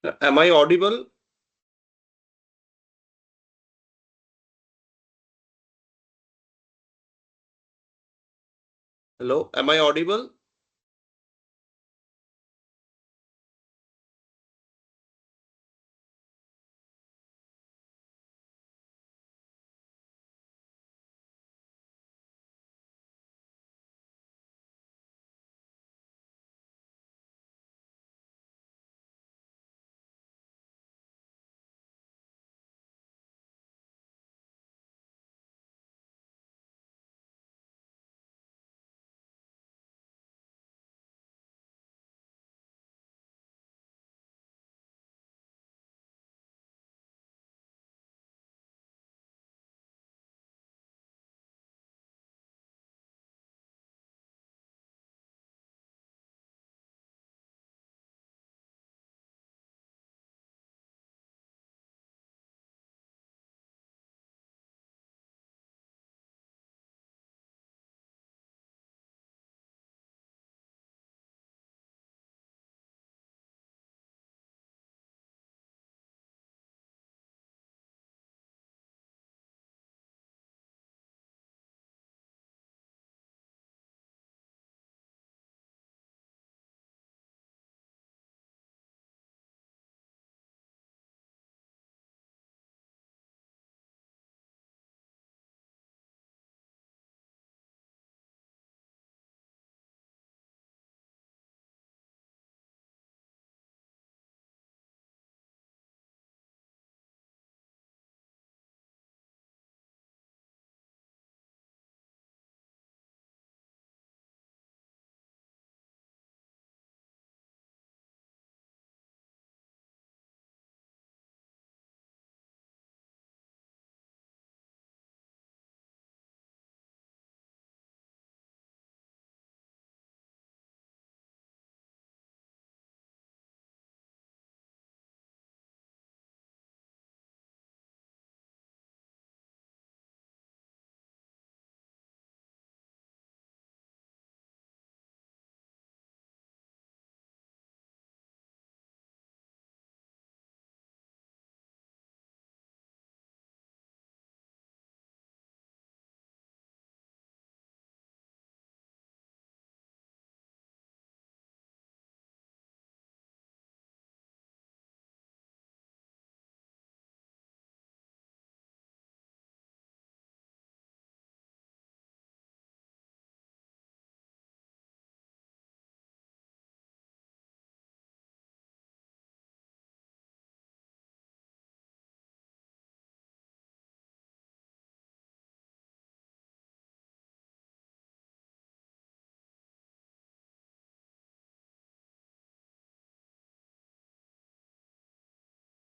Am I audible? Hello, am I audible?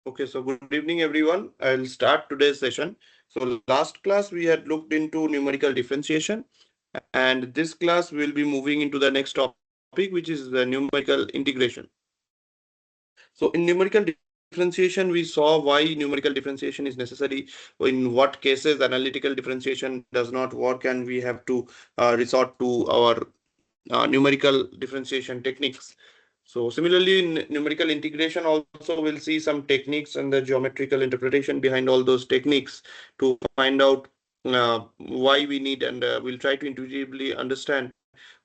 Okay, so good evening, everyone. I'll start today's session. So last class we had looked into numerical differentiation, and this class will be moving into the next topic, which is the numerical integration. So in numerical differentiation, we saw why numerical differentiation is necessary, in what cases analytical differentiation does not work, and we have to resort to our numerical differentiation techniques. So similarly, in numerical integration also we'll see some techniques and the geometrical interpretation behind all those techniques to find out why we need, and we'll try to intuitively understand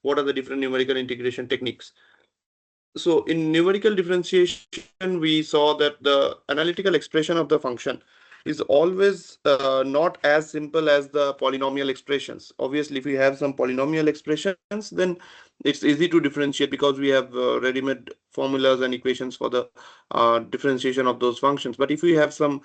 what are the different numerical integration techniques. So in numerical differentiation, we saw that the analytical expression of the function is always not as simple as the polynomial expressions. Obviously, if we have some polynomial expressions, then it's easy to differentiate because we have ready-made formulas and equations for the differentiation of those functions. But if we have some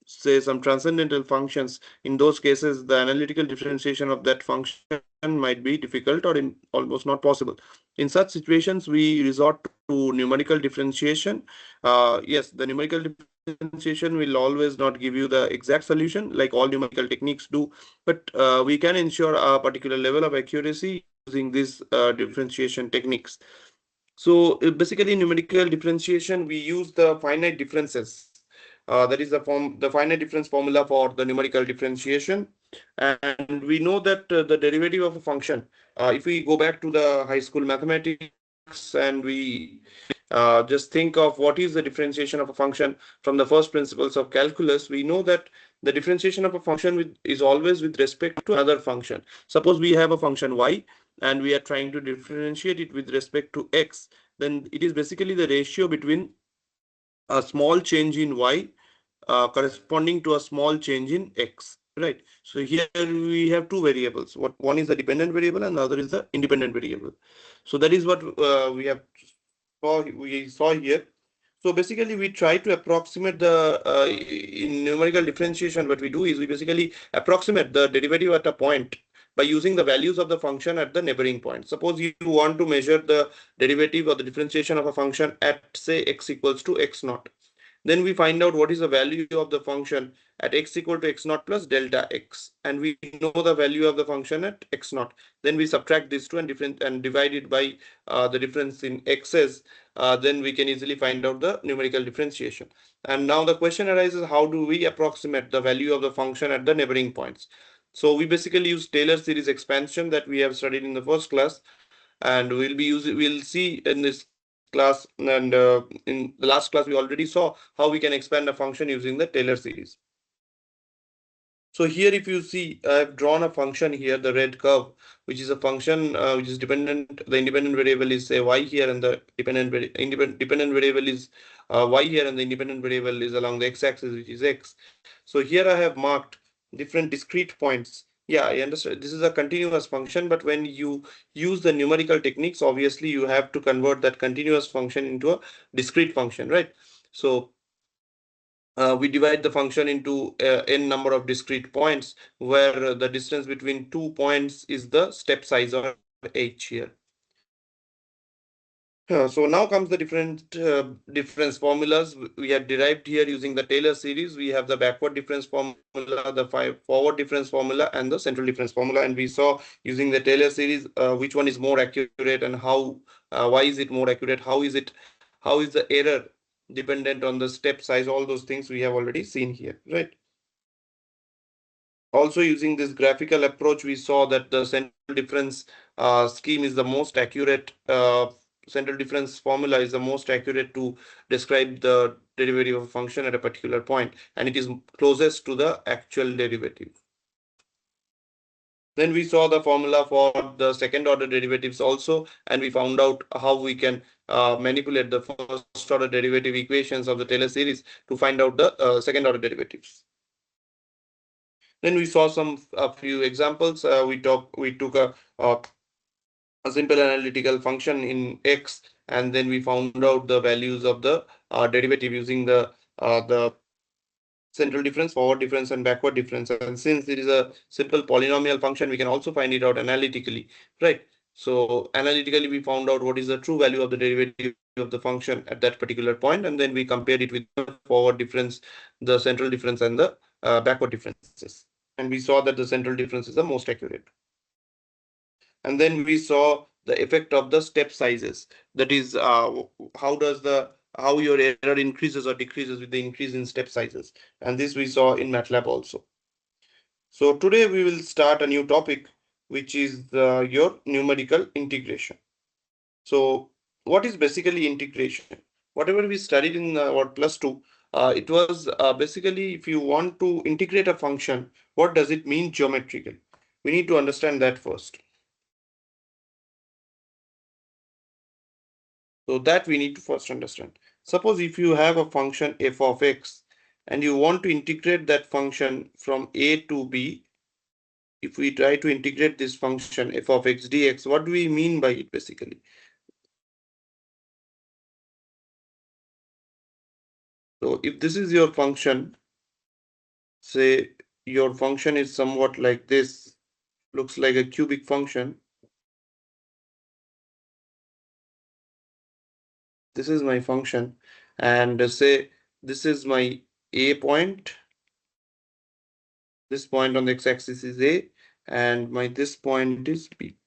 say some transcendental functions, in those cases the analytical differentiation of that function might be difficult or almost not possible. In such situations, we resort to numerical differentiation. Yes, the numerical differentiation will always not give you the exact solution like all numerical techniques do, but we can ensure a particular level of accuracy using these differentiation techniques. So basically, in numerical differentiation, we use the finite differences. That is the finite difference formula for the numerical differentiation, and we know that the derivative of a function. If we go back to the high school mathematics and we just think of what is the differentiation of a function from the first principles of calculus. We know that the differentiation of a function is always with respect to another function. Suppose we have a function y and we are trying to differentiate it with respect to x, then it is basically the ratio between a small change in y corresponding to a small change in x, right? So here we have two variables. What one is the dependent variable and the other is the independent variable. So that is what we saw here. So basically, we try to approximate the in numerical differentiation. What we do is we basically approximate the derivative at a point by using the values of the function at the neighboring point. Suppose you want to measure the derivative or the differentiation of a function at say x equals to x naught. Then we find out what is the value of the function at x equal to x naught plus delta x, and we know the value of the function at x naught. Then we subtract these two and different and divide it by the difference in x's. Then we can easily find out the numerical differentiation. And now the question arises: how do we approximate the value of the function at the neighboring points? So we basically use Taylor series expansion that we have studied in the first class, and we'll see in this class, and in the last class we already saw how we can expand a function using the Taylor series. So here, if you see, I've drawn a function here, the red curve, which is a function which is dependent. The independent variable is say y here, and the dependent variable is y here, and the independent variable is along the x-axis, which is x. So here I have marked different discrete points. Yeah, I understand. This is a continuous function, but when you use the numerical techniques, obviously you have to convert that continuous function into a discrete function, right? So we divide the function into n number of discrete points, where the distance between 2 points is the step size or h here. So now comes the different difference formulas we have derived here using the Taylor series. We have the backward difference formula, the forward difference formula, and the central difference formula. And we saw using the Taylor series which one is more accurate and how, why is it more accurate? How is the error dependent on the step size? All those things we have already seen here, right? Also, using this graphical approach, we saw that the central difference scheme is the most accurate. Central difference formula is the most accurate to describe the derivative of a function at a particular point, and it is closest to the actual derivative. Then we saw the formula for the second order derivatives also, and we found out how we can manipulate the first order derivative equations of the Taylor series to find out the second order derivatives. Then we saw a few examples. We took a simple analytical function in x, and then we found out the values of the derivative using the central difference, forward difference, and backward difference. And since it is a simple polynomial function, we can also find it out analytically, right? So analytically, we found out what is the true value of the derivative of the function at that particular point, and then we compared it with the forward difference, the central difference, and the backward differences. And we saw that the central difference is the most accurate. And then we saw the effect of the step sizes. That is, how does the how your error increases or decreases with the increase in step sizes. And this we saw in MATLAB also. So today we will start a new topic, which is your numerical integration. So what is basically integration? Whatever we studied in our plus two, it was basically if you want to integrate a function, what does it mean geometrically? We need to understand that first. So that we need to first understand. Suppose if you have a function f of x and you want to integrate that function from a to b, if we try to integrate this function f of x dx, what do we mean by it basically? So if this is your function, say your function is somewhat like this, looks like a cubic function. This is my function, and say this is my a point. This point on the x-axis is a, and my this point is b.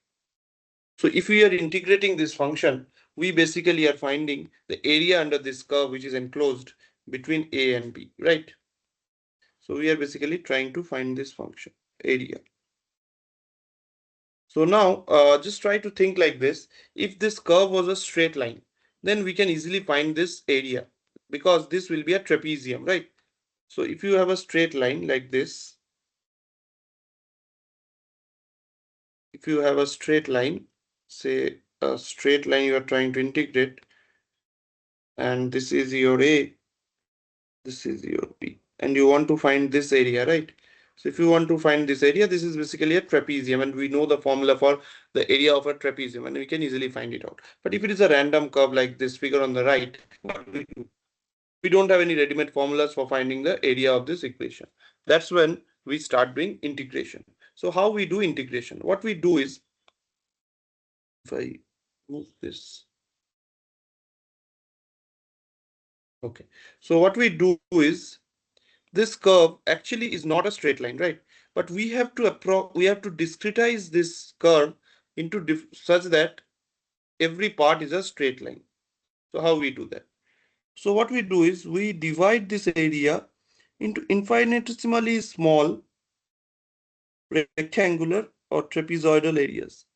So if we are integrating this function, we basically are finding the area under this curve which is enclosed between a and b, right? So we are basically trying to find this function area. So now just try to think like this. If this curve was a straight line, then we can easily find this area because this will be a trapezium, right? So if you have a straight line like this, if you have a straight line, say a straight line you are trying to integrate, and this is your A, this is your B, and you want to find this area, right? So if you want to find this area, this is basically a trapezium, and we know the formula for the area of a trapezium, and we can easily find it out. But if it is a random curve like this figure on the right, what we do? We don't have any ready-made formulas for finding the area of this equation. That's when we start doing integration. So how we do integration? What we do is, if I move this, okay. So what we do is, this curve actually is not a straight line, right? But we have to discretize this curve into such that every part is a straight line. So how we do that? So what we do is we divide this area into infinitesimally small rectangular or trapezoidal areas.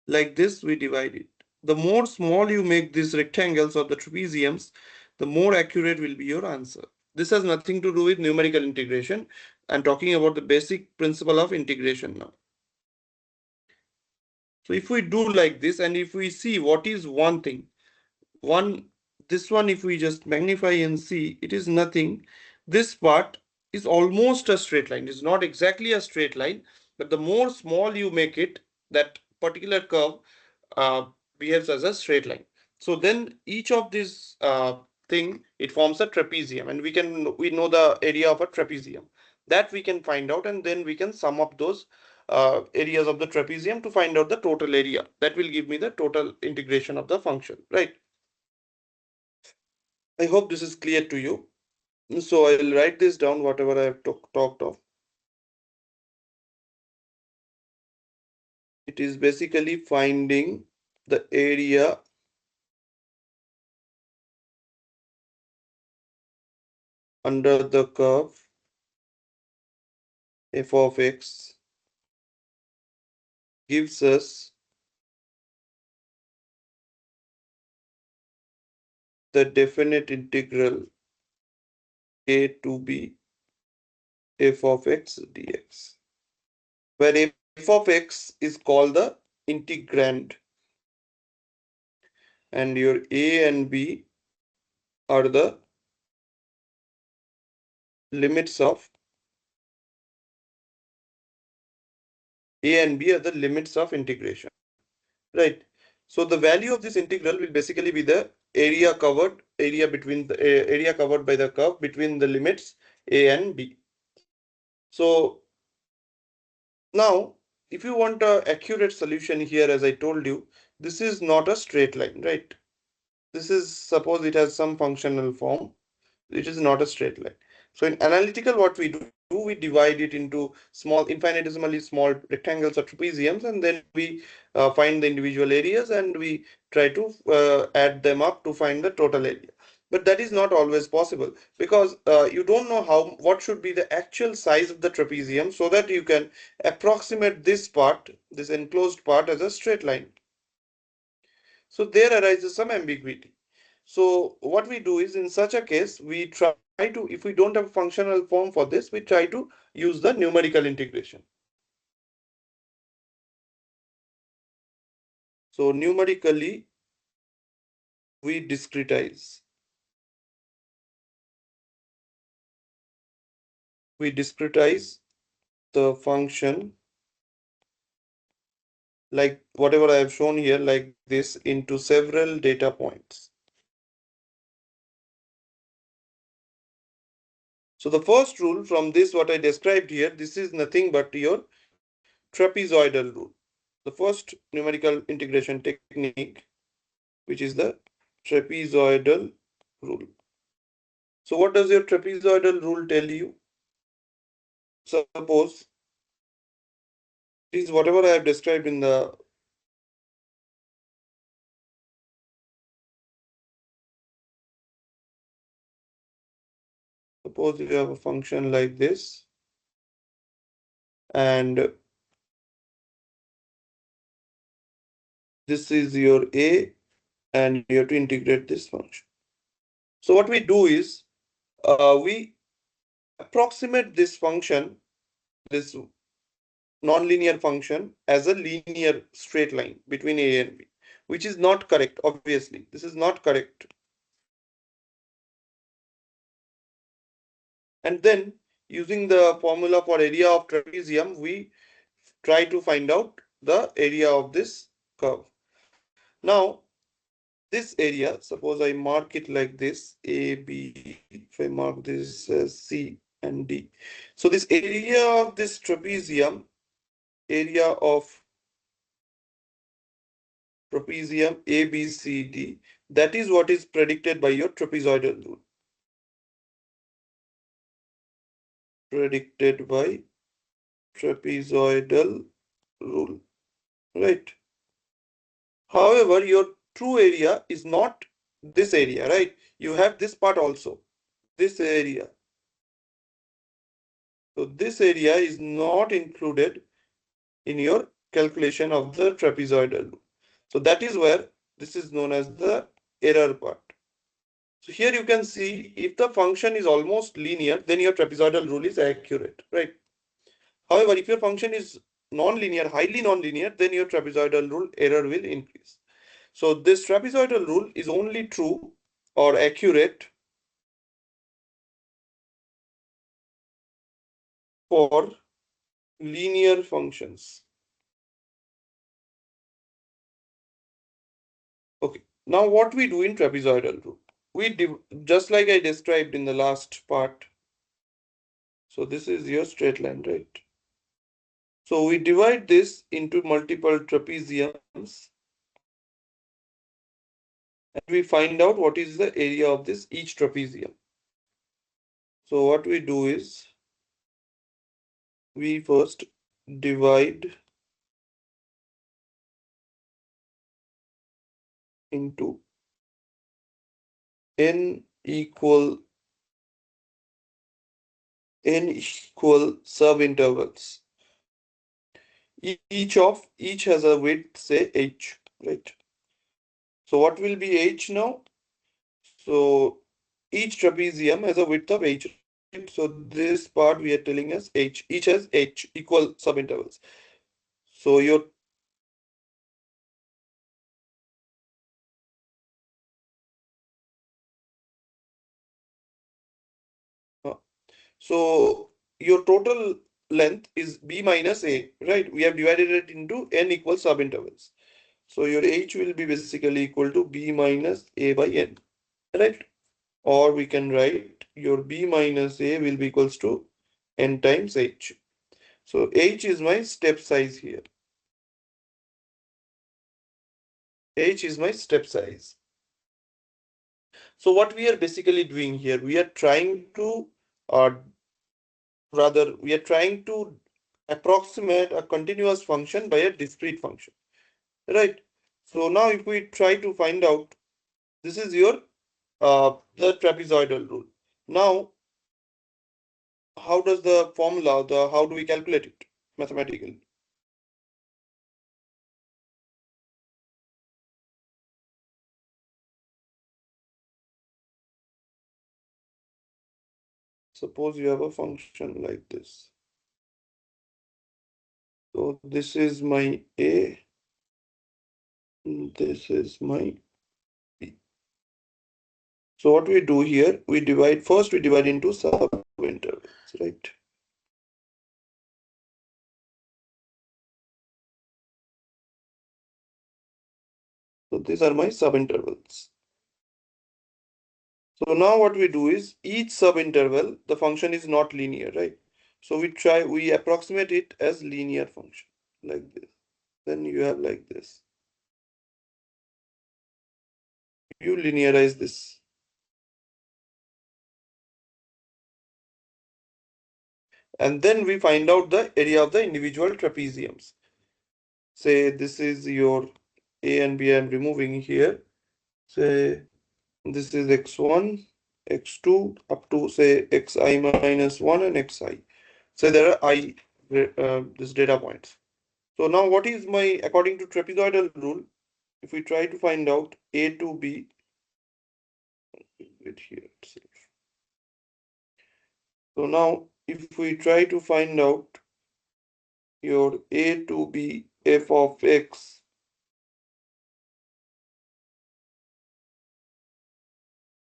Like this, we divide it. The more small you make these rectangles or the trapeziums, the more accurate will be your answer. This has nothing to do with numerical integration. I'm talking about the basic principle of integration now. So if we do like this, and if we see what is one thing, this one, if we just magnify and see, it is nothing. This part is almost a straight line. It's not exactly a straight line, but the more small you make it, that particular curve uh, behaves as a straight line. So then each of these thing, it forms a trapezium, and we know the area of a trapezium. That we can find out, and then we can sum up those areas of the trapezium to find out the total area. That will give me the total integration of the function, right? I hope this is clear to you. So I'll write this down, whatever I have talked of. It is basically finding the area under the curve f of x gives us the definite integral a to b f of x dx, where f of x is called the integrand, and your a and b are the limits of a and b are the limits of integration, right? So the value of this integral will basically be the area covered by the curve between the limits a and b. So now, if you want an accurate solution here, as I told you, this is not a straight line, right? This is, suppose it has some functional form. It is not a straight line. So in analytical, what we do, we divide it into small, infinitesimally small rectangles or trapeziums, and then we find the individual areas, and we try to add them up to find the total area. But that is not always possible, because you don't know what should be the actual size of the trapezium, so that you can approximate this part, this enclosed part, as a straight line. So there arises some ambiguity. So what we do is, in such a case, we try to, if we don't have a functional form for this, we try to use the numerical integration. So numerically, we discretize. We discretize the function, like whatever I have shown here, like this, into several data points. So the first rule from this, what I described here, this is nothing but your trapezoidal rule. The first numerical integration technique, which is the trapezoidal rule. So what does your trapezoidal rule tell you? Suppose it is whatever I have described in the, suppose you have a function like this, and This is your A, and you have to integrate this function. So what we do is we approximate this function, this nonlinear function, as a linear straight line between A and B, which is not correct. Obviously, this is not correct. And then using the formula for area of trapezium, we try to find out the area of this curve. Now, this area, suppose I mark it like this, A, B, if I mark this as C and D. So this area of this trapezium, area of trapezium ABCD, that is what is predicted by your trapezoidal rule. Predicted by trapezoidal rule, right? However, your true area is not this area, right? You have this part also, this area. So this area is not included in your calculation of the trapezoidal rule. So that is where this is known as the error part. So here you can see if the function is almost linear, then your trapezoidal rule is accurate, right? However, if your function is non-linear, highly non-linear, then your trapezoidal rule error will increase. So this trapezoidal rule is only true or accurate for linear functions. Okay. Now what we do in trapezoidal rule? Just like I described in the last part. So this is your straight line, right? So we divide this into multiple trapeziums and we find out what is the area of this each trapezium. So what we do is we first divide into n equal subintervals. Each has a width, say h, right? So what will be h now? So each trapezium has a width of h, right? So this part we are telling as h. Each has h equal subintervals. So your uh, so your total length is b minus a, right? We have divided it into n equal subintervals. So your h will be basically equal to b minus a by n, right? Or we can write your b minus a will be equals to n times h. So h is my step size here. H is my step size. So what we are basically doing here, we are trying to, uh, we are trying to approximate a continuous function by a discrete function, right? So now if we try to find out, this is your the trapezoidal rule. Now, how does the formula, how do we calculate it mathematically? Suppose you have a function like this. So this is my A, this is my B. So what we do here, we divide into sub-intervals, right? So these are my sub-intervals. So now what we do is each sub-interval, the function is not linear, right? So we approximate it as linear function like this. Then you have like this. You linearize this. And then we find out the area of the individual trapeziums. Say this is your A and B I'm removing here. Say this is x1, x2 up to say xi minus 1 and xi. So there are this data points. So now what is my, according to trapezoidal rule, if we try to find out A to B, it here itself. So now if we try to find out your A to B f of x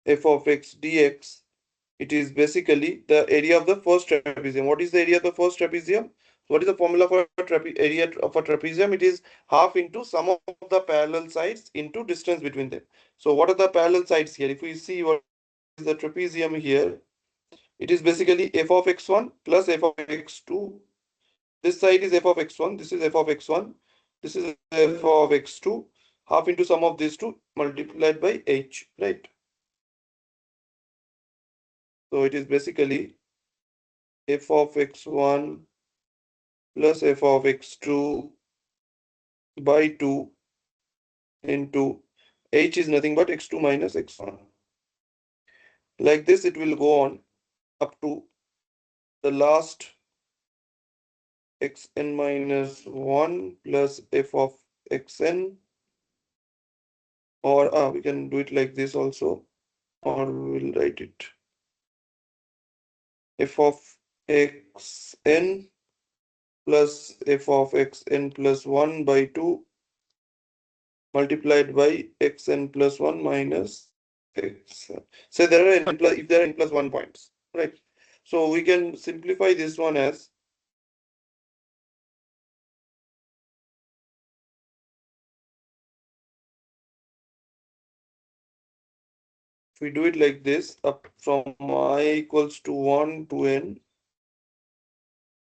dx, it is basically the area of the first trapezium. What is the area of the first trapezium? What is the formula for area of a trapezium? It is half into sum of the parallel sides into distance between them. So what are the parallel sides here? If we see what is the trapezium here, it is basically f of x1 plus f of x2. This side is f of x1, this is f of x1, this is f of x2, half into sum of these two multiplied by h, right? So it is basically f of x1 plus f of x2 by 2 into h is nothing but x2 minus x1. Like this, it will go on up to the last xn minus 1 plus f of xn, or we can do it like this also, or we will write it f of xn plus f of xn plus 1 by 2 multiplied by xn plus 1 minus x. So there are n plus, if there are n plus 1 points, right? So we can simplify this one as if we do it like this, up from I equals to 1 to n,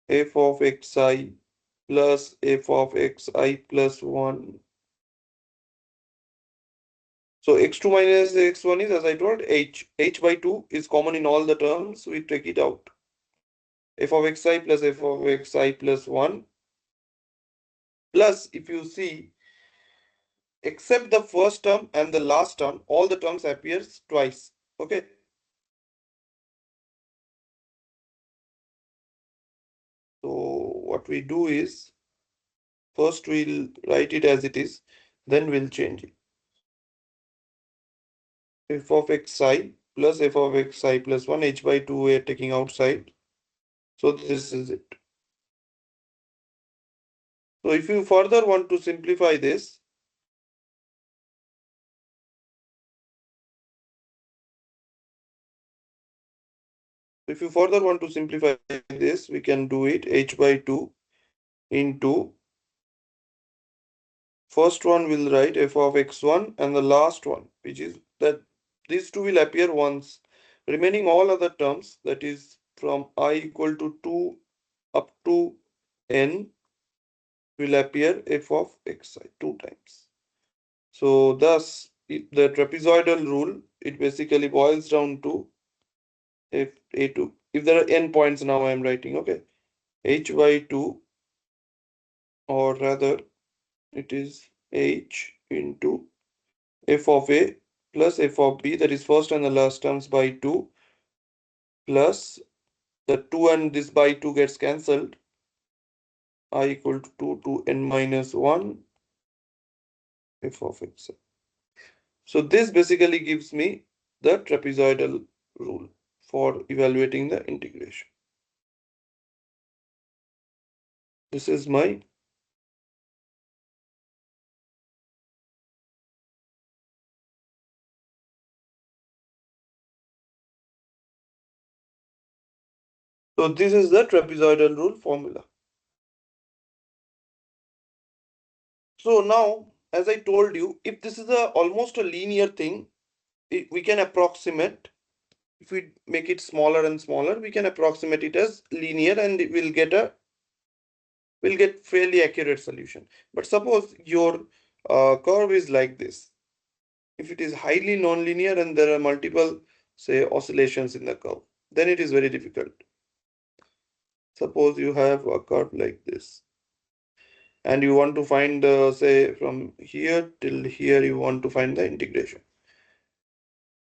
f of xi plus f of xi plus 1. So x2 minus x1 is, as I told, h by 2 is common in all the terms, so we take it out. F of xi plus f of xi plus 1 plus, if you see, except the first term and the last term, all the terms appears twice. Okay. So what we do is, first we'll write it as it is, then we'll change it. F of xi plus f of xi plus 1, h by 2 we are taking outside. So this is it. So if you further want to simplify this, we can do it h by 2 into first one will write f of x1 and the last one, which is that these two will appear once. Remaining all other terms, that is from I equal to 2 up to n, will appear f of xi 2 times. So thus, the trapezoidal rule, it basically boils down to if a2, if there are n points now I am writing, okay, h by 2, or rather it is h into f of a plus f of b, that is first and the last terms, by 2 plus the 2 and this by 2 gets cancelled, I equal to 2 to n minus 1 f of x. So this basically gives me the trapezoidal rule for evaluating the integration. This is my so this is the trapezoidal rule formula. So now, as I told you, if this is a almost a linear thing, we can approximate. If we make it smaller and smaller, we can approximate it as linear, and we'll get fairly accurate solution. But suppose your curve is like this. If it is highly nonlinear and there are multiple, say, oscillations in the curve, then it is very difficult. Suppose you have a curve like this, and you want to find, say, from here till here, you want to find the integration.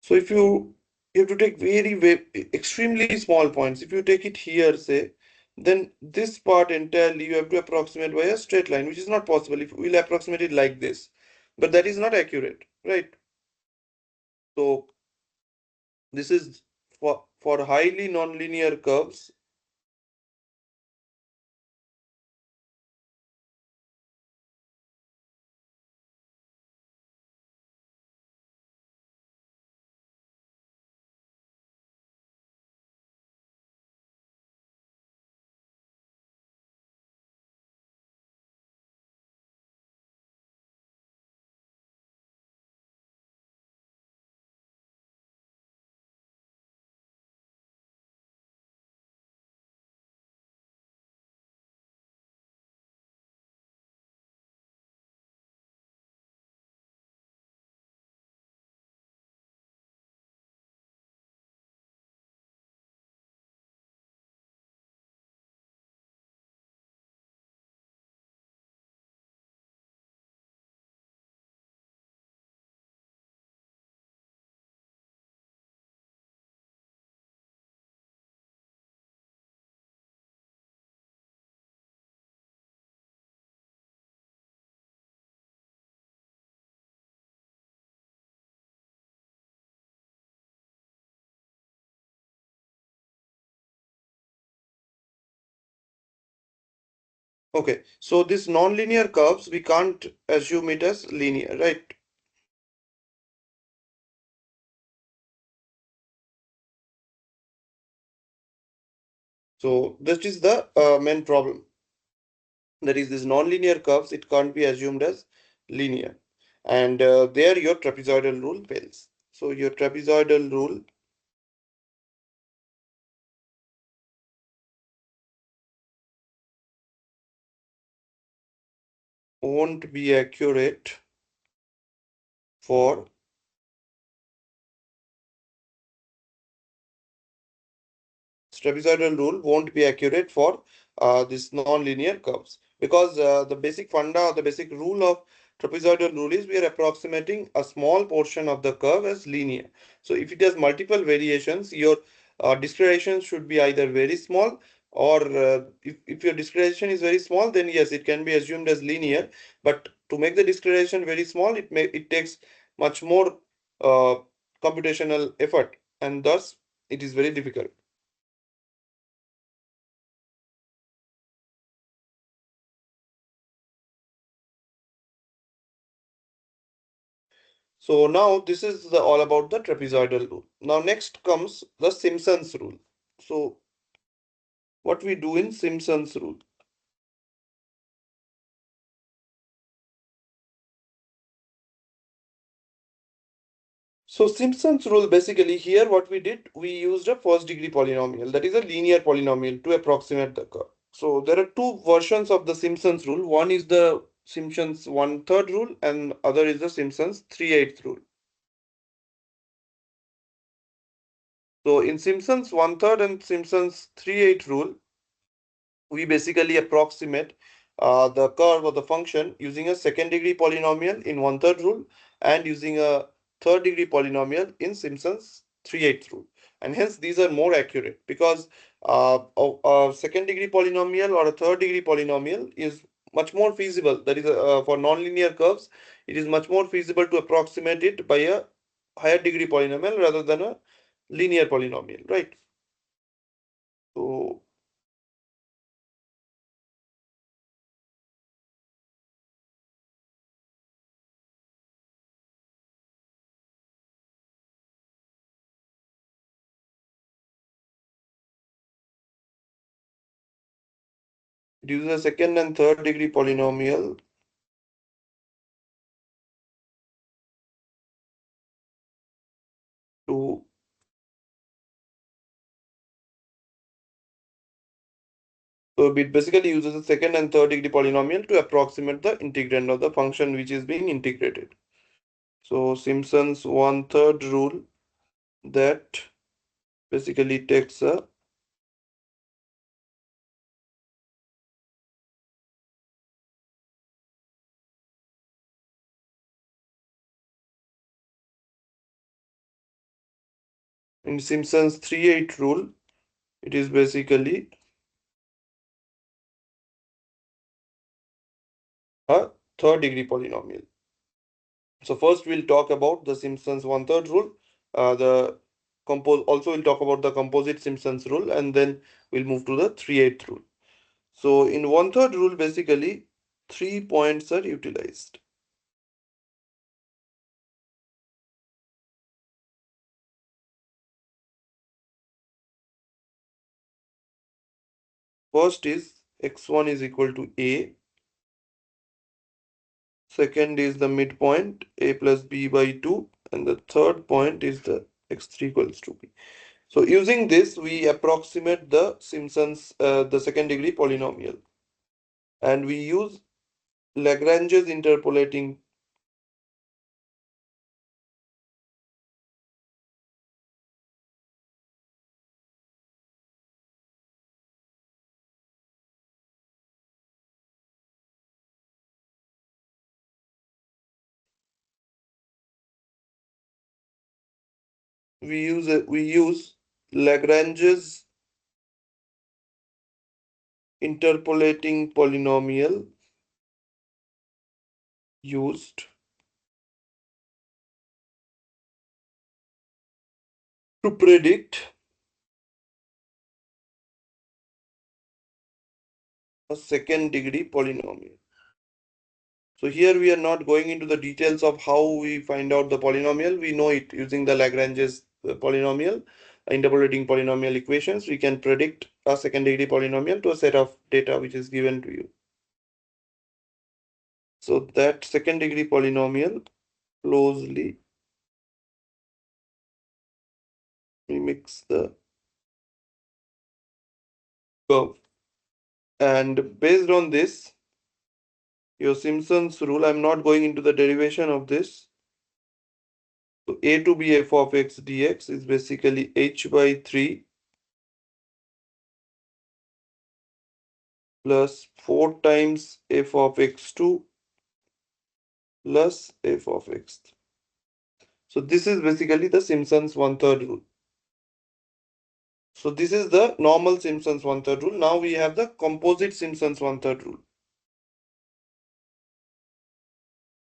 So if you have to take very extremely small points. If you take it here, say, then this part entirely you have to approximate by a straight line, which is not possible. If we'll approximate it like this, but that is not accurate, right? So this is for highly nonlinear curves. Okay, so this nonlinear curves, we can't assume it as linear, right? So this is the main problem. That is, this nonlinear curves, it can't be assumed as linear. And there your trapezoidal rule fails. So your trapezoidal rule won't be accurate for trapezoidal rule won't be accurate for this non-linear curves, because the basic funda or the basic rule of trapezoidal rule is we are approximating a small portion of the curve as linear. So if it has multiple variations, your discretization should be either very small, or if your discretization is very small, then yes, it can be assumed as linear. But to make the discretization very small, it takes much more uh, computational effort, and thus it is very difficult. So now this is all about the trapezoidal rule. Now next comes the Simpson's rule. So what we do in Simpson's rule? So Simpson's rule, basically here what we did, we used a first degree polynomial, that is a linear polynomial, to approximate the curve. So there are two versions of the Simpson's rule. One is the Simpson's 1/3 rule and other is the Simpson's 3/8 rule. So in Simpson's 1/3 and Simpson's 3/8 rule, we basically approximate the curve of the function using a second degree polynomial in 1/3 rule and using a third degree polynomial in Simpson's 3/8 rule. And hence these are more accurate, because a second degree polynomial or a third degree polynomial is much more feasible. That is, for nonlinear curves, it is much more feasible to approximate it by a higher degree polynomial rather than a linear polynomial, right? So it uses a second and third degree polynomial to so it basically uses a second and third degree polynomial to approximate the integrand of the function which is being integrated. So Simpson's 1/3 rule, that basically takes a in Simpson's 3/8 rule, it is basically a third degree polynomial. So first we'll talk about the Simpsons one-third rule. The compose also we'll talk about the composite Simpsons rule, and then we'll move to the 3/8 rule. So in one-third rule, basically 3 points are utilized. First is x1 is equal to a. Second is the midpoint a plus b by 2, and the third point is the x3 equals to b. So using this, we approximate the Simpsons, the second degree polynomial, and we use Lagrange's interpolating. We use Lagrange's interpolating polynomial used to predict a second degree polynomial. So here we are not going into the details of how we find out the polynomial. We know it using the Lagrange's polynomial, interpolating polynomial equations. We can predict a second degree polynomial to a set of data which is given to you. So that second degree polynomial closely mimics the curve. And based on this, your Simpson's rule, I'm not going into the derivation of this. So a to b f of x dx is basically h by 3 plus 4 times f of x2 plus f of x. So this is basically the Simpson's one-third rule. So this is the normal Simpson's one-third rule. Now we have the composite Simpson's one-third rule.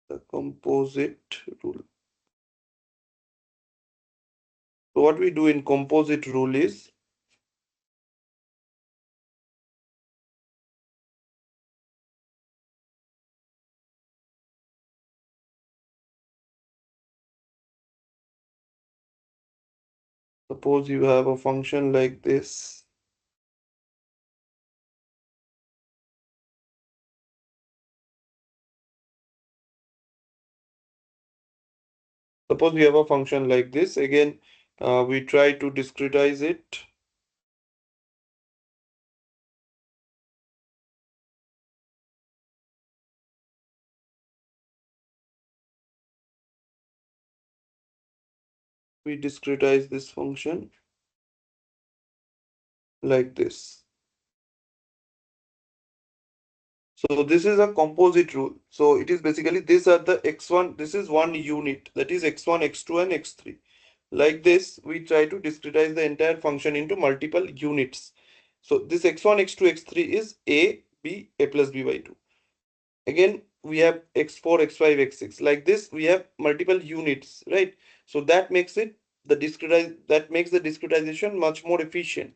The composite rule. So what we do in composite rule is suppose you have a function like this. Suppose we have a function like this. Again, we try to discretize it. We discretize this function like this. So this is a composite rule. So it is basically these are the x1, this is one unit, that is x1, x2 and x3. Like this, we try to discretize the entire function into multiple units. So this x1, x2, x3 is a, b, a plus b by 2. Again, we have x4, x5, x6. Like this, we have multiple units, right? So that makes it that makes the discretization much more efficient.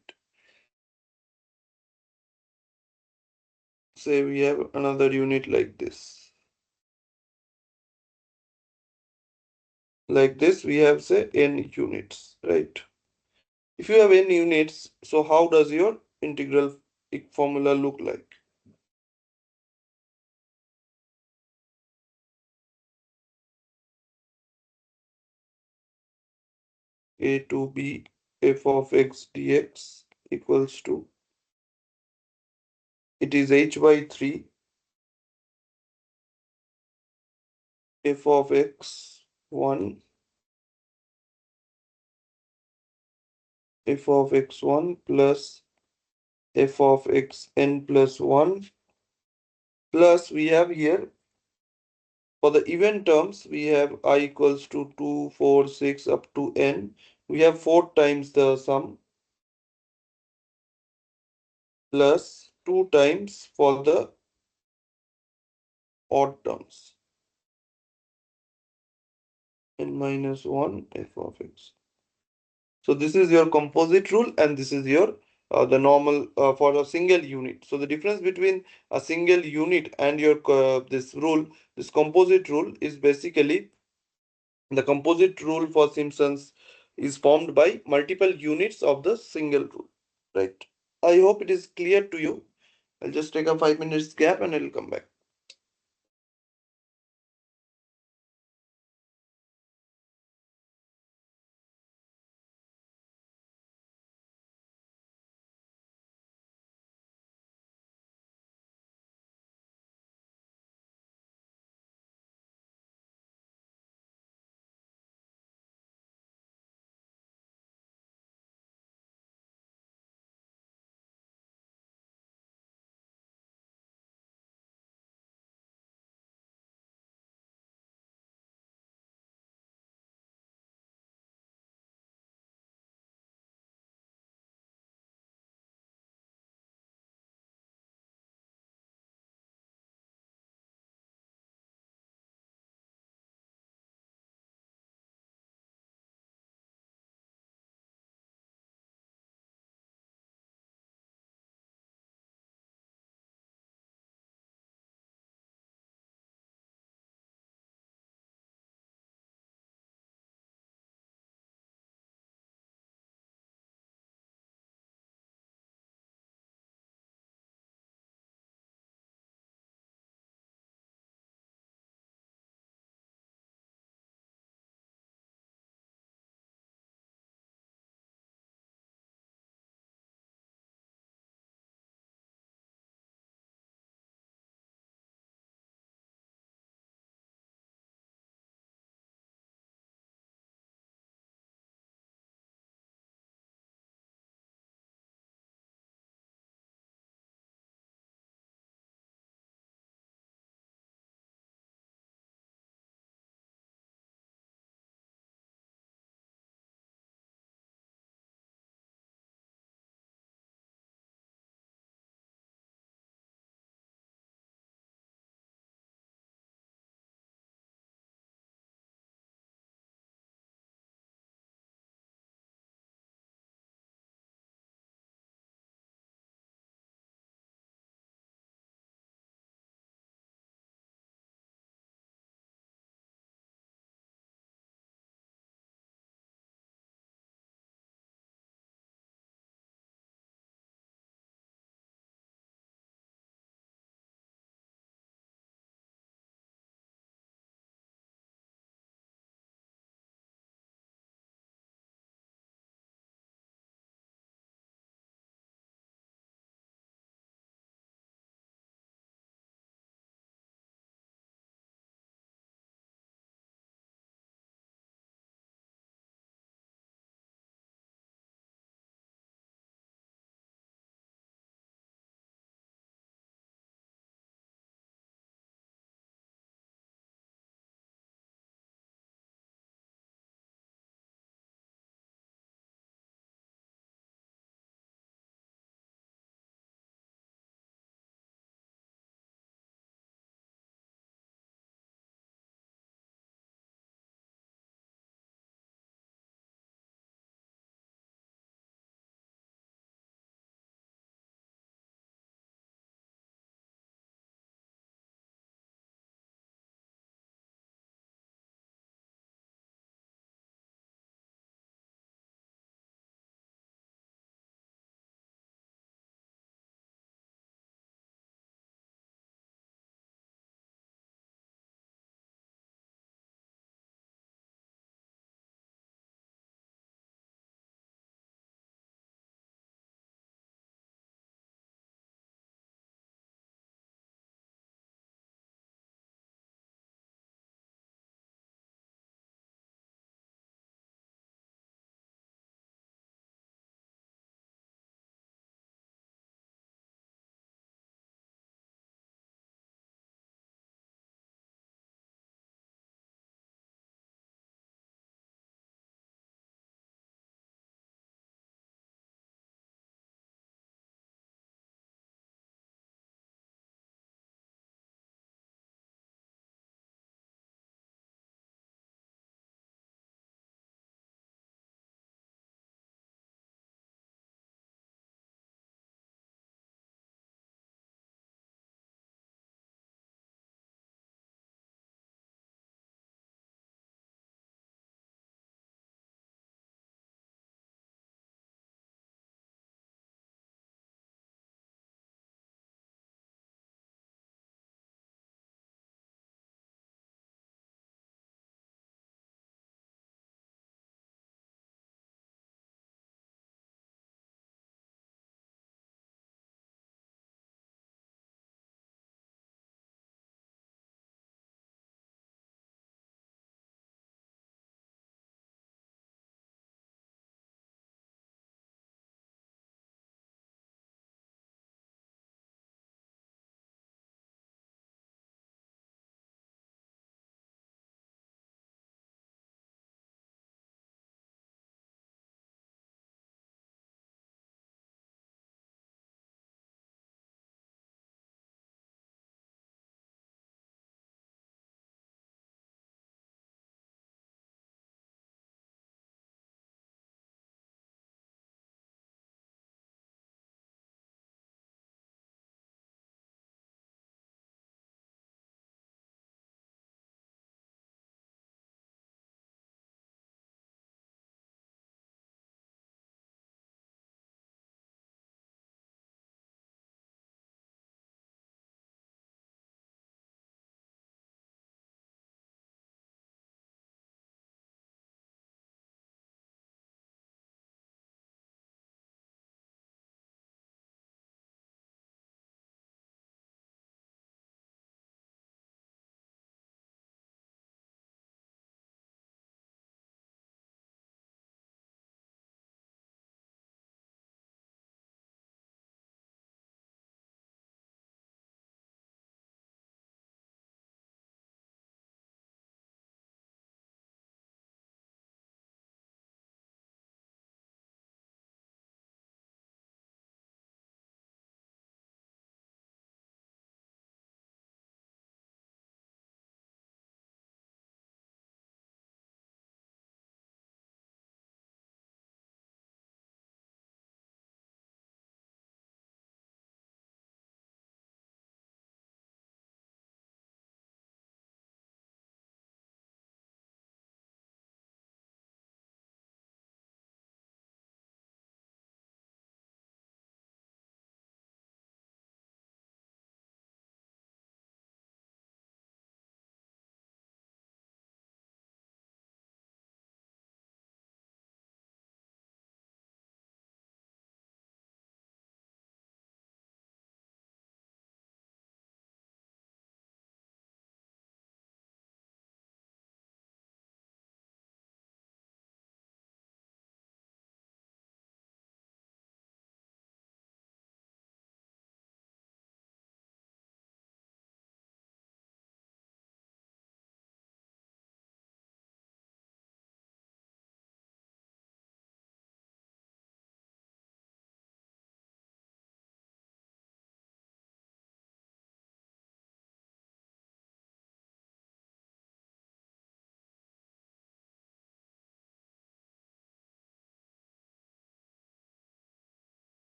Say we have another unit like this. Like this, we have say n units, right? If you have n units, so how does your integral formula look like? A to b f of x dx equals to, it is h by 3 f of x 1 f of x1 plus f of xn plus 1, plus we have here for the even terms we have I equals to 2, 4, 6 up to n. We have 4 times the sum plus 2 times for the odd terms. n minus 1 f of x. So this is your composite rule, and this is your the normal for a single unit. So the difference between a single unit and your this rule, this composite rule, is basically the composite rule for Simpsons is formed by multiple units of the single rule. Right. I hope it is clear to you. I'll just take a 5 minutes gap and I'll come back.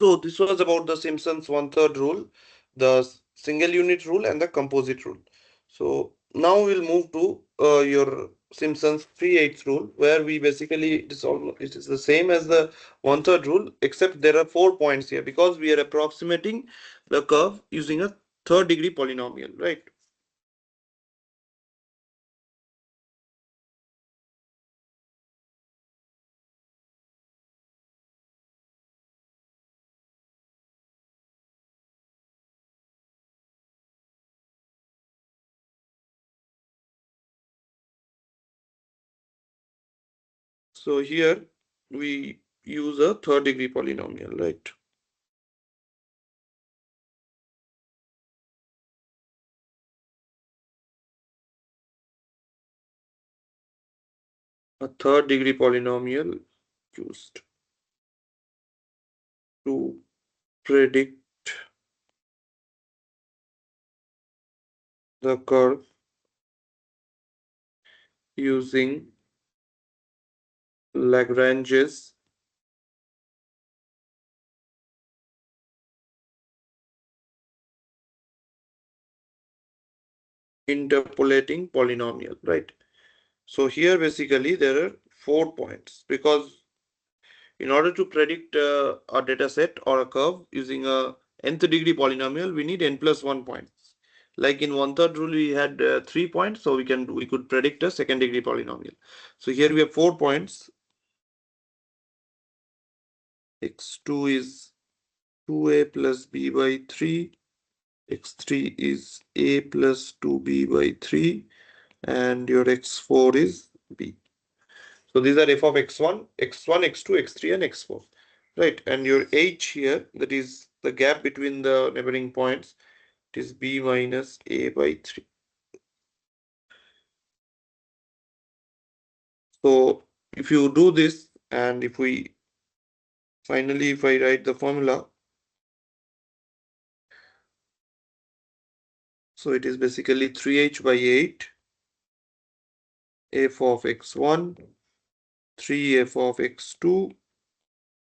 So this was about the Simpson's one-third rule, the single unit rule, and the composite rule. So now we'll move to your Simpson's 3/8 rule, where we basically it is the same as the one-third rule, except there are 4 points here because we are approximating the curve using a third degree polynomial, right? So here we use a third degree polynomial, right? A third degree polynomial used to predict the curve using Lagrange's interpolating polynomial, right? So here basically there are 4 points because in order to predict a data set or a curve using a nth degree polynomial, we need n plus 1 points. Like in one-third rule, we had 3 points, so we could predict a second degree polynomial. So here we have 4 points. X2 is 2a plus b by 3. X3 is a plus 2b by 3. And your x4 is b. So these are f of x1, x1, x2, x3, and x4. Right. And your h here, that is the gap between the neighboring points, it is b minus a by 3. So if you do this, and if I write the formula, so it is basically 3h by 8, f of x1, 3f of x2,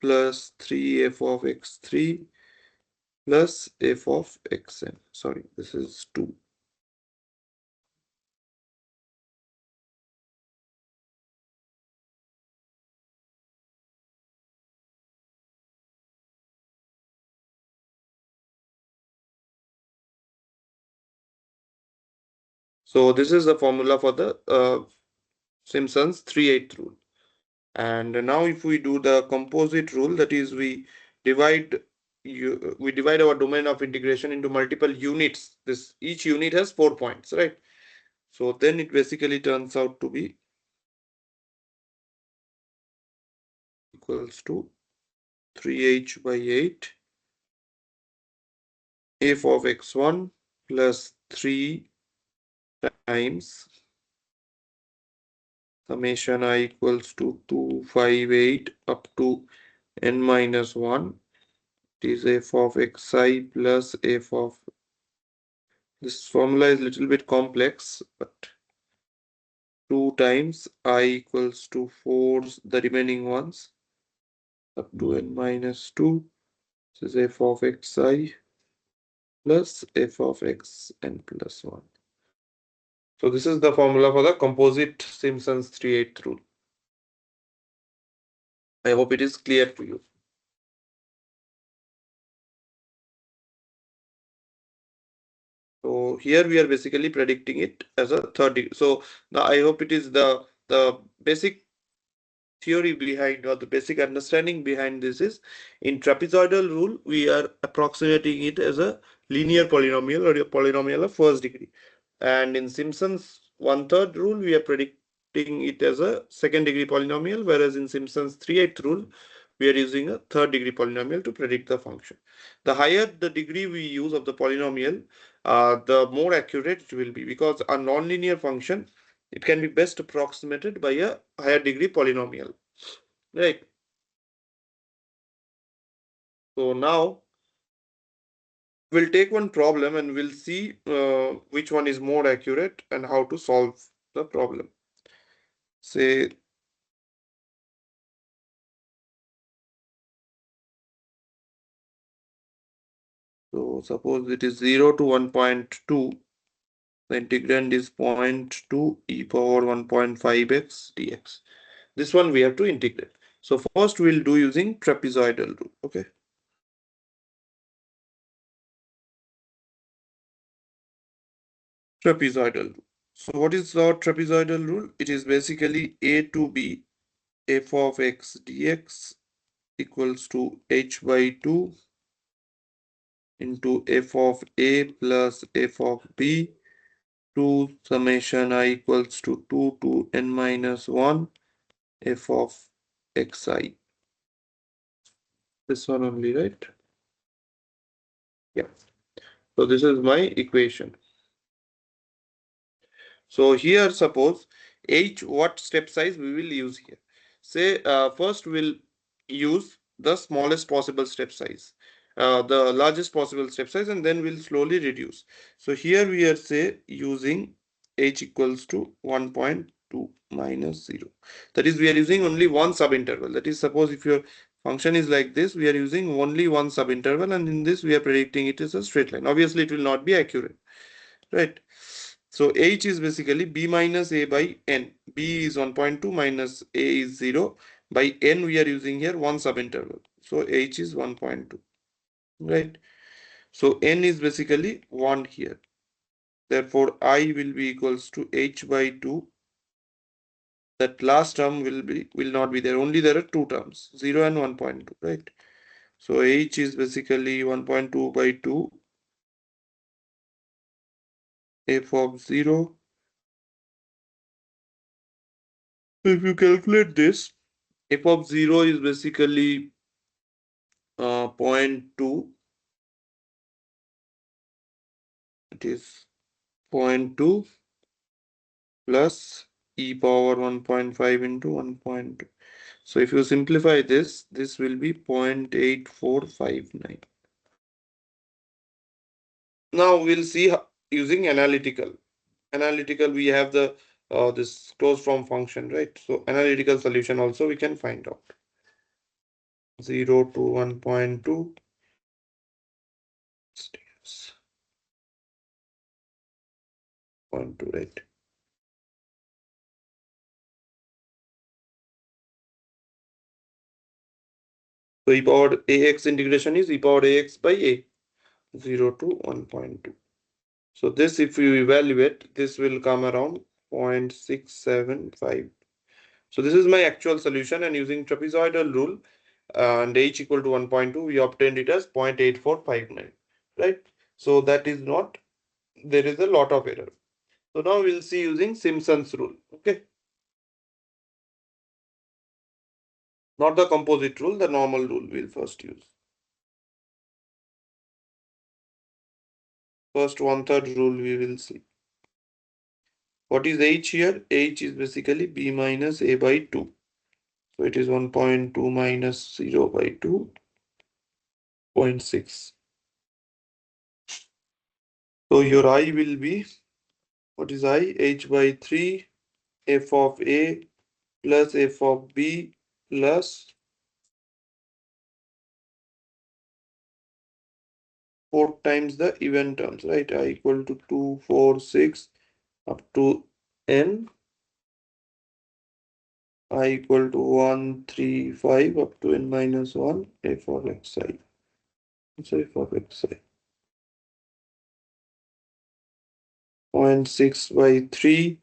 plus 3f of x3, plus f of xn. Sorry, this is 2. So this is the formula for the Simpson's 3/8 rule. And now if we do the composite rule, that is divide we divide our domain of integration into multiple units. This each unit has 4 points, right? So then it basically turns out to be equals to 3h by 8 f of x1 plus 3 times summation I equals to 258 up to n minus 1. It is f of xi plus f of, this formula is a little bit complex, but 2 times I equals to 4, the remaining ones, up to n minus 2. This is f of xi plus f of xn plus 1. So this is the formula for the composite Simpson's 3/8 rule. I hope it is clear to you. So here we are basically predicting it as a third degree. So I hope it is the basic theory behind, or the basic understanding behind this is, in trapezoidal rule we are approximating it as a linear polynomial or a polynomial of first degree, and in Simpson's one-third rule we are predicting it as a second degree polynomial, whereas in Simpson's 3/8 rule we are using a third degree polynomial to predict the function. The higher the degree we use of the polynomial, the more accurate it will be, because a nonlinear function, it can be best approximated by a higher degree polynomial, right? So now we'll take one problem and we'll see which one is more accurate and how to solve the problem. Say So suppose it is 0 to 1.2. The integrand is 0.2 e power 1.5x dx. This one we have to integrate. So first we'll do using trapezoidal rule. Okay. Trapezoidal rule. So what is our trapezoidal rule? It is basically a to b f of x dx equals to h by 2 into f of a plus f of b 2 summation I equals to 2 to n minus 1 f of xi. This one only, right? Yeah. So this is my equation. So here suppose h, what step size we will use here. Say first we'll use the smallest possible step size, the largest possible step size, and then we'll slowly reduce. So here we are say using h equals to 1.2 minus 0. That is, we are using only one subinterval. That is, suppose if your function is like this, we are using only one subinterval, and in this we are predicting it is a straight line. Obviously it will not be accurate, right? So h is basically b minus a by n. B is 1.2 minus a is 0. By n we are using here one subinterval. So h is 1.2, right? So n is basically 1 here. Therefore I will be equals to h by 2. That last term will not be there. Only there are two terms, 0 and 1.2, right? So h is basically 1.2 by 2 f of 0. So if you calculate this, f of 0 is basically 0.2. It is 0.2 plus e power 1.5 into 1.2. So if you simplify this, this will be 0.8459. Now we'll see using analytical. Analytical, we have the this closed form function, right? So analytical solution also we can find out. 0 to 1.2. 0.2, right? So e power ax integration is e power ax by a, 0 to 1.2. So this, if you evaluate, this will come around 0.675. So this is my actual solution, and using trapezoidal rule and h equal to 1.2, we obtained it as 0.8459, right? So that is not, there is a lot of error. So now we'll see using Simpson's rule, okay? Not the composite rule, the normal rule we'll first use. First 1/3 rule we will see. What is h here? H is basically b minus a by 2. So it is 1.2 minus 0 by 2, 0.6. So your I will be, what is I? H by 3, f of a plus f of b plus 4 times the even terms, right? I equal to 2, 4, 6 up to n. I equal to 1, 3, 5 up to n minus 1 f of xi. So f of xi. 0.6 by 3.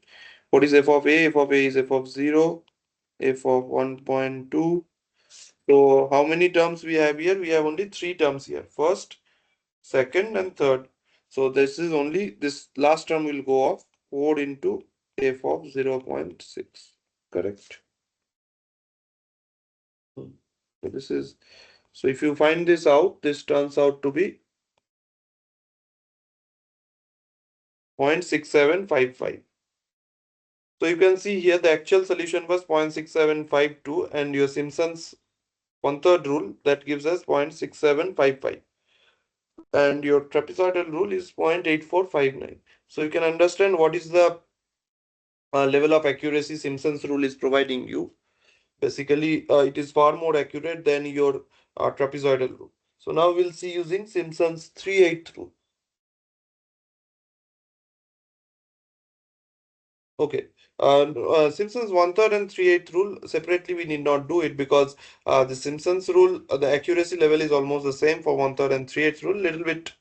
What is f of a? F of a is f of 0, f of 1.2. So how many terms we have here? We have only 3 terms here. First, second, and third. So this is only, this last term will go off 4 into f of 0.6. Correct. So this is, so if you find this out, this turns out to be 0.6755. So you can see here the actual solution was 0.6752, and your Simpson's 1/3 rule that gives us 0.6755. And your trapezoidal rule is 0.8459. So you can understand what is the level of accuracy Simpson's rule is providing you. Basically, it is far more accurate than your trapezoidal rule. So now we'll see using Simpson's 3/8 rule. Okay. Simpson's 1/3 and 3/8 rule separately we need not do it because the Simpson's rule, the accuracy level is almost the same for 1/3 and 3/8 rule. Little bit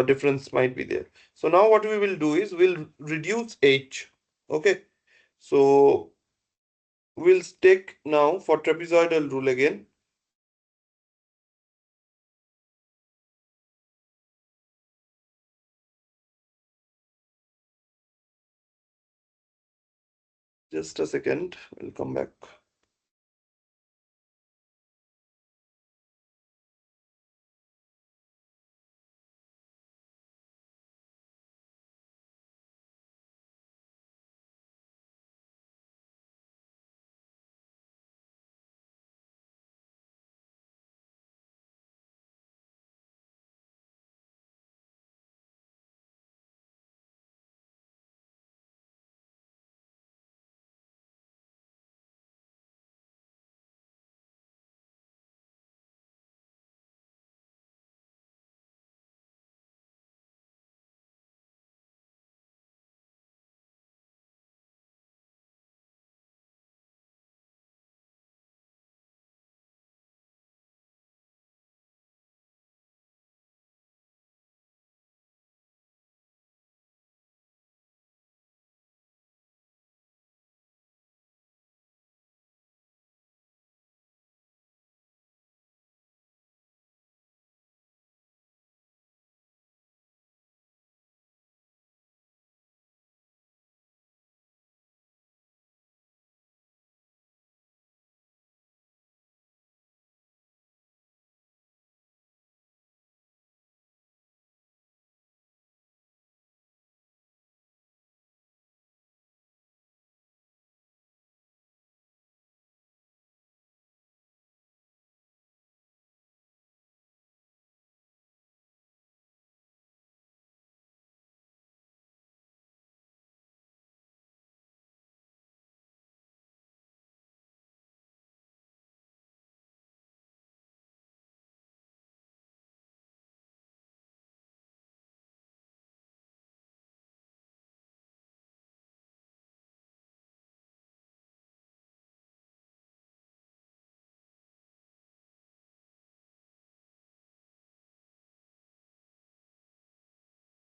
difference might be there. So now what we will do is we'll reduce h. Okay. So we'll take now for trapezoidal rule again. Just a second, we'll come back.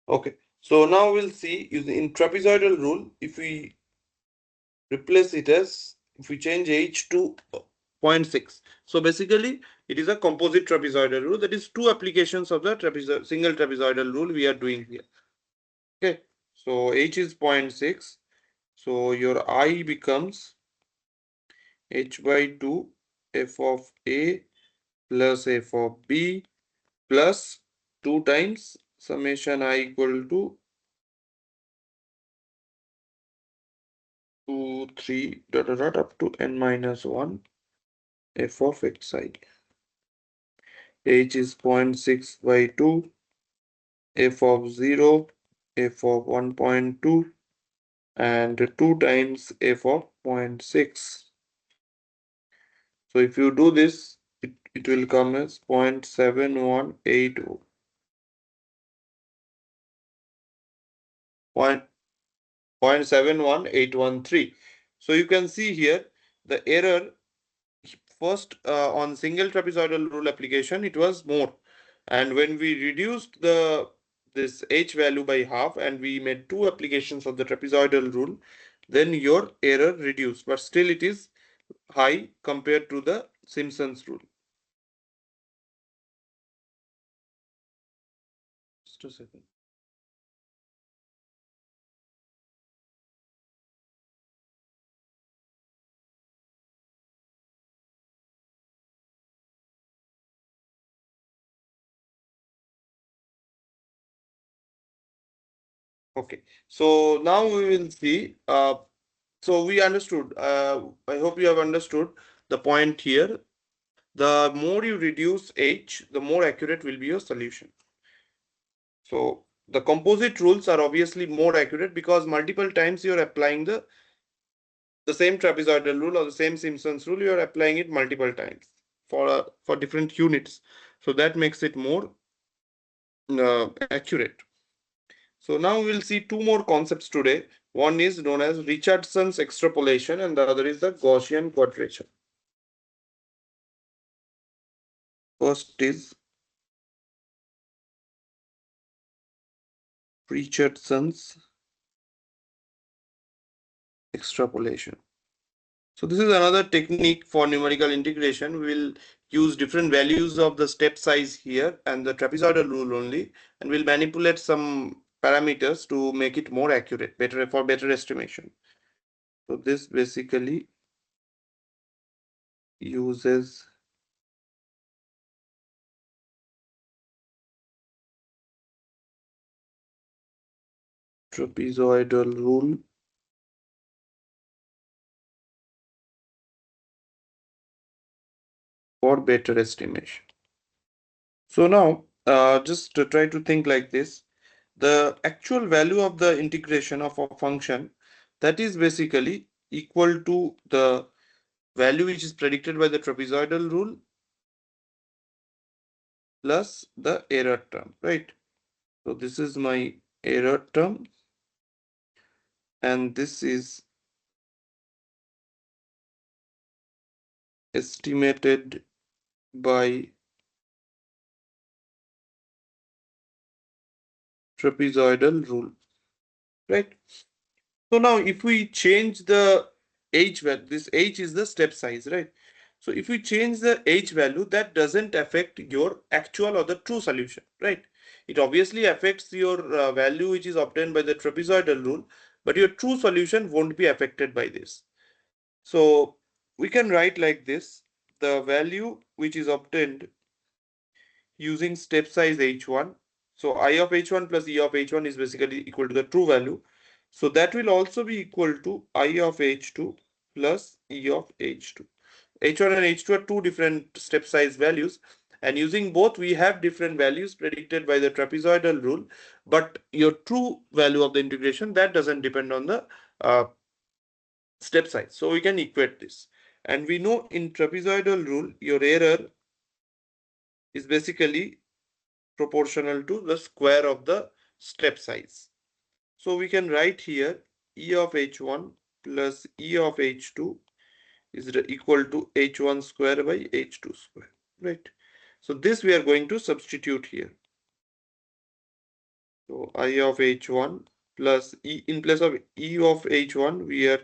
Okay. So now we'll see using in trapezoidal rule, if we replace it as, if we change h to 0.6. So basically it is a composite trapezoidal rule. That is two applications of the single trapezoidal rule we are doing here. Okay. So h is 0.6. So your I becomes h by 2 f of a plus f of b plus 2 times summation I equal to 2, 3, dot, dot, dot, up to n minus 1 f of xi. H is 0.6 by 2, f of 0, f of 1.2, and 2 times f of 0.6. So if you do this, it will come as 0.7180. 0.71813. So you can see here the error first on single trapezoidal rule application, it was more. And when we reduced this h value by half and we made two applications of the trapezoidal rule, then your error reduced, but still it is high compared to the Simpson's rule. Just a second. Okay, so now we will see. So we understood. I hope you have understood the point here. The more you reduce h, the more accurate will be your solution. So the composite rules are obviously more accurate because multiple times you are applying the same trapezoidal rule or the same Simpson's rule. You are applying it multiple times for different units. So that makes it more accurate. So now we'll see two more concepts today. One is known as Richardson's extrapolation and the other is the Gaussian quadrature. First is Richardson's extrapolation. So this is another technique for numerical integration. We will use different values of the step size here and the trapezoidal rule only, and we'll manipulate some parameters to make it more accurate, better estimation. So this basically uses trapezoidal rule for better estimation. So now just to try to think like this. The actual value of the integration of a function, that is basically equal to the value which is predicted by the trapezoidal rule plus the error term, right? So this is my error term and this is estimated by trapezoidal rule, right? So now if we change the h value, this h is the step size, right? So if we change the h value, that doesn't affect your actual or the true solution, right? It obviously affects your value which is obtained by the trapezoidal rule, but your true solution won't be affected by this. So we can write like this: the value which is obtained using step size h1. So I of h1 plus e of h1 is basically equal to the true value. So that will also be equal to I of h2 plus e of h2. H1 and h2 are two different step size values, and using both we have different values predicted by the trapezoidal rule, but your true value of the integration, that doesn't depend on the step size. So we can equate this, and we know in trapezoidal rule your error is basically proportional to the square of the step size. So we can write here E of h1 plus E of h2 is equal to h1 square by h2 square, right? So this we are going to substitute here. So I of h1 plus E, in place of E of h1 we are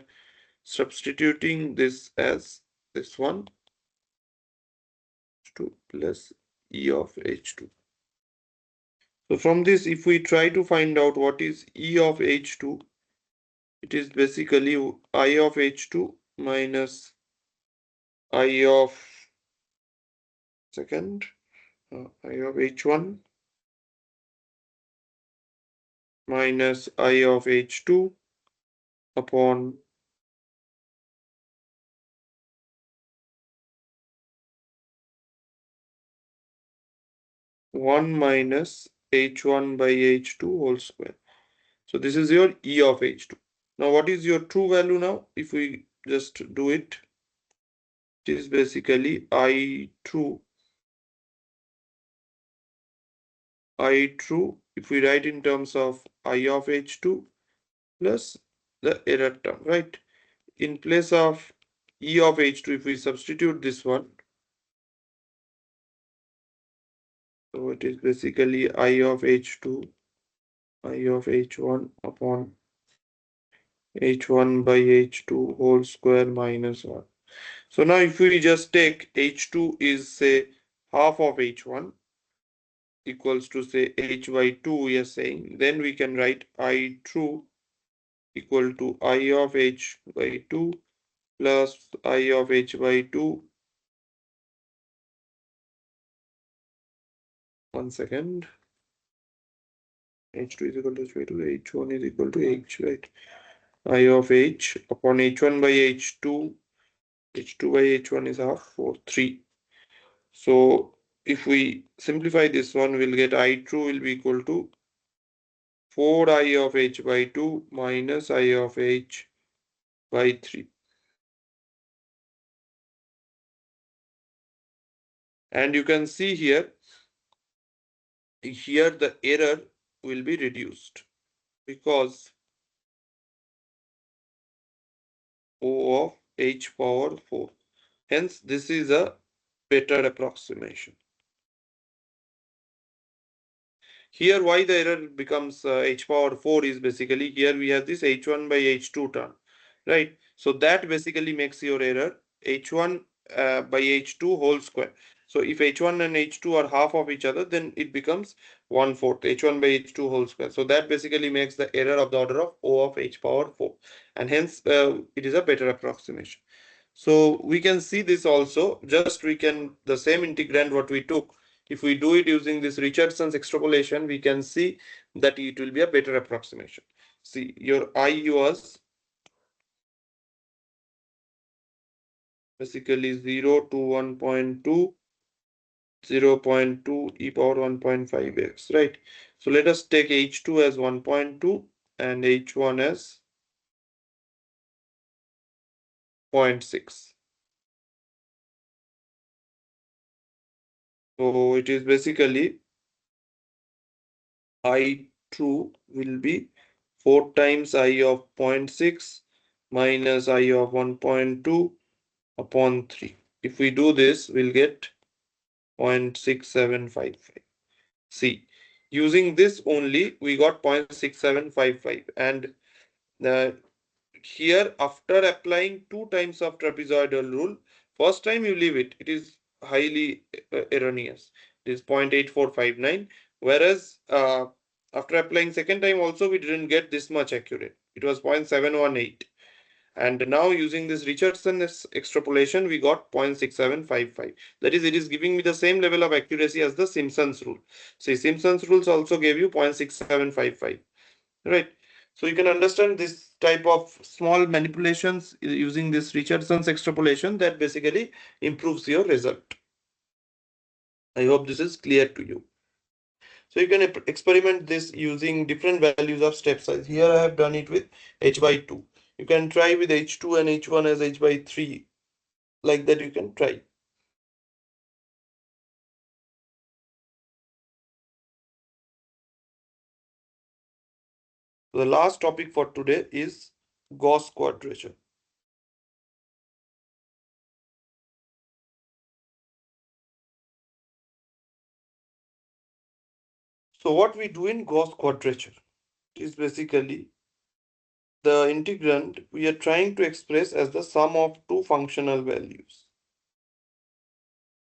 substituting this as this one, h2 plus E of h2. So from this, if we try to find out what is E of h2, it is basically I of h2 minus I of I of h1 minus I of h2 upon 1 minus h1 by h2 whole square. So this is your E of h2. Now what is your true value now? If we just do it, it is basically I true if we write in terms of I of h2 plus the error term, right? In place of E of h2, if we substitute this one, so it is basically I of h2, I of h1 upon h1 by h2 whole square minus 1. So now if we just take h2 is say half of h1 equals to say h by 2 we are saying, then we can write I true equal to I of h by 2 plus I of h by 2. One second. H2 is equal to h by 2, h1 is equal to h, right? I of h upon h1 by h2, h2 by h1 is half, 4, 3. So if we simplify this one, we'll get I true will be equal to 4I of h by 2 minus I of h by 3. And you can see here here the error will be reduced because O of h power 4. Hence, this is a better approximation. Here, why the error becomes h power 4 is basically here we have this h1 by h2 term, right? So that basically makes your error h1 by h2 whole square. So if h1 and h2 are half of each other, then it becomes 1/4 h1 by h2 whole square. So that basically makes the error of the order of O of h power 4, and hence it is a better approximation. So we can see this also, just we can, the same integrand what we took, if we do it using this Richardson's extrapolation, we can see that it will be a better approximation. See, your I was basically 0 to 1.2, 0.2 e power 1.5x, right? So let us take h2 as 1.2 and h1 as 0.6. So it is basically I2 will be 4 times I of 0.6 minus I of 1.2 upon 3. If we do this, we'll get 0.6755. See, using this only, we got 0.6755. And here, after applying 2 times of trapezoidal rule, first time you leave it, it is highly erroneous. It is 0.8459. Whereas after applying second time also, we didn't get this much accurate. It was 0.718. And now using this Richardson's extrapolation, we got 0.6755. That is, it is giving me the same level of accuracy as the Simpson's rule. See, Simpson's rules also gave you 0.6755, right? So you can understand this type of small manipulations using this Richardson's extrapolation that basically improves your result. I hope this is clear to you. So you can experiment this using different values of step size. Here I have done it with h by 2. You can try with h2 and h1 as h by 3. Like that you can try. The last topic for today is Gauss quadrature. So what we do in Gauss quadrature is basically the integrand we are trying to express as the sum of two functional values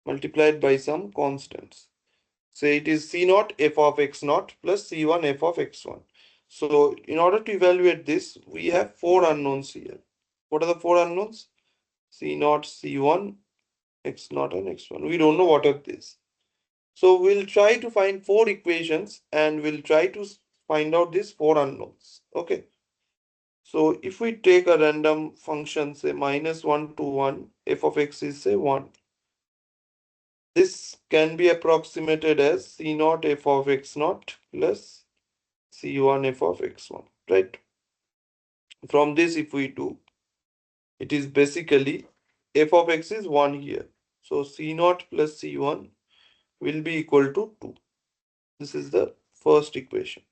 multiplied by some constants. Say it is C naught f of x naught plus C1 f of x1. So in order to evaluate this, we have four unknowns here. What are the four unknowns? C naught, C1, x naught and x1. We don't know what are these. So we'll try to find four equations and we'll try to find out these four unknowns. Okay. So if we take a random function, say minus 1 to 1, f of x is say 1. This can be approximated as C naught f of x naught plus C1 f of x1, right? From this, if we do, it is basically f of x is 1 here. So C naught plus C1 will be equal to 2. This is the first equation.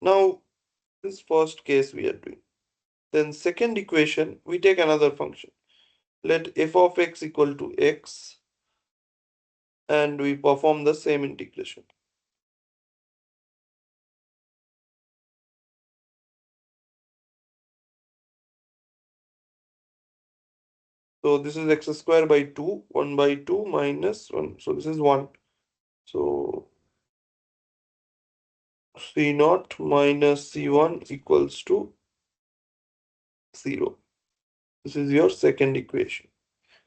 Now, this first case we are doing. Then second equation, we take another function. Let f of x equal to x and we perform the same integration. So this is x square by 2, 1 by 2 minus 1. So this is 1. So C naught minus C1 equals to 0. This is your second equation.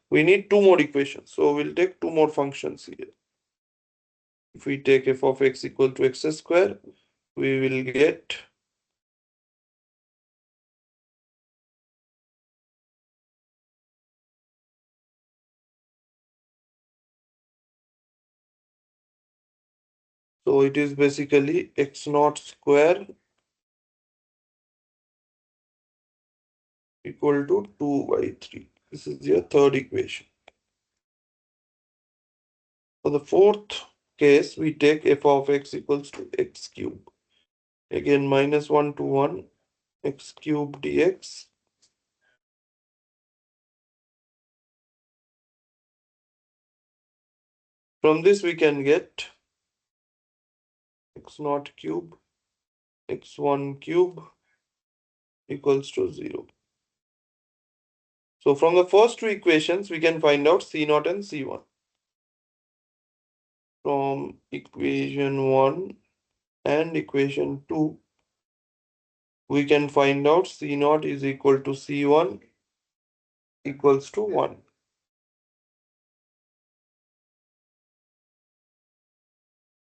We need two more equations. So we'll take two more functions here. If we take f of x equal to x square, we will get so it is basically x naught square equal to 2 by 3. This is your third equation. For the fourth, case, we take f of x equals to x cube. Again, minus 1 to 1, x cube dx. From this, we can get x naught cube, x1 cube equals to 0. So from the first two equations, we can find out C0 and C1. From equation 1 and equation 2, we can find out C0 is equal to C1 equals to 1.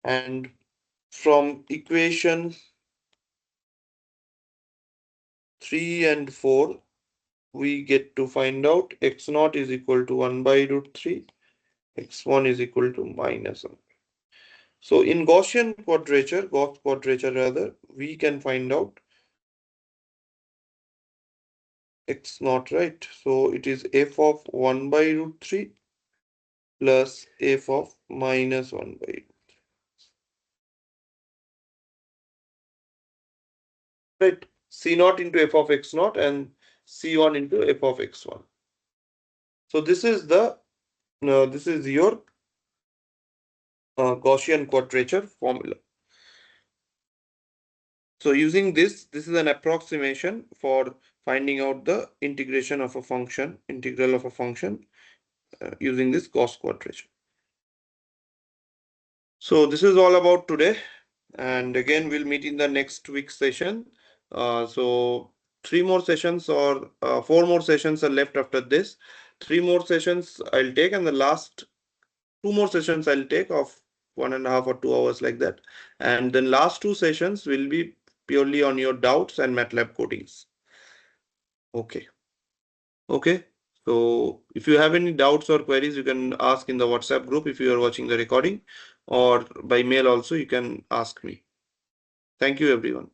And from equation 3 and 4, we get to find out x0 is equal to 1 by root 3, x1 is equal to minus 1. So in Gauss quadrature rather, we can find out x0, right? So it is f of 1 by root 3 plus f of minus 1 by root 3. Right? C0 into f of x0 and C1 into f of x1. So this is your Gaussian quadrature formula. So using this is an approximation for finding out the integral of a function using this Gauss quadrature. So this is all about today, and again we'll meet in the next week's session. So 4 more sessions are left after this. 3 more sessions I'll take, and the last 2 more sessions I'll take of 1.5 or 2 hours like that. And then last 2 sessions will be purely on your doubts and MATLAB codings. Okay. Okay. So if you have any doubts or queries, you can ask in the WhatsApp group if you are watching the recording, or by mail also you can ask me. Thank you, everyone.